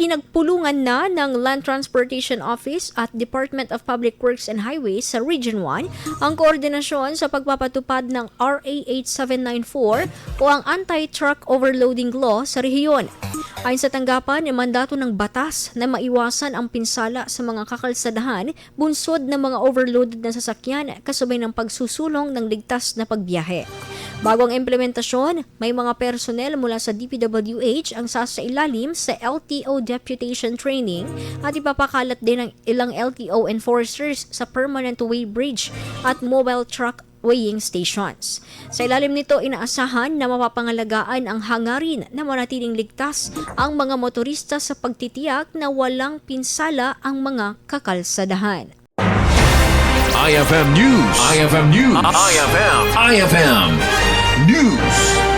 Pinagpulungan na ng Land Transportation Office at Department of Public Works and Highways sa Region 1 ang koordinasyon sa pagpapatupad ng RA 8794 o ang Anti-Truck Overloading Law sa rehiyon. Ayon sa tanggapan, mandato ng batas na maiwasan ang pinsala sa mga kakalsadahan bunsod ng mga overloaded na sasakyan kasabay ng pagsusulong ng ligtas na pagbiyahe. Bago ang implementasyon, may mga personnel mula sa DPWH ang sasailalim sa LTO Deputation Training at ipapakalat din ng ilang LTO enforcers sa Permanent Way Bridge at Mobile Truck Weighing Stations. Sa ilalim nito, inaasahan na mapapangalagaan ang hangarin na manatiling ligtas ang mga motorista sa pagtitiyak na walang pinsala ang mga kakalsadahan. IFM News. IFM News. IFM News.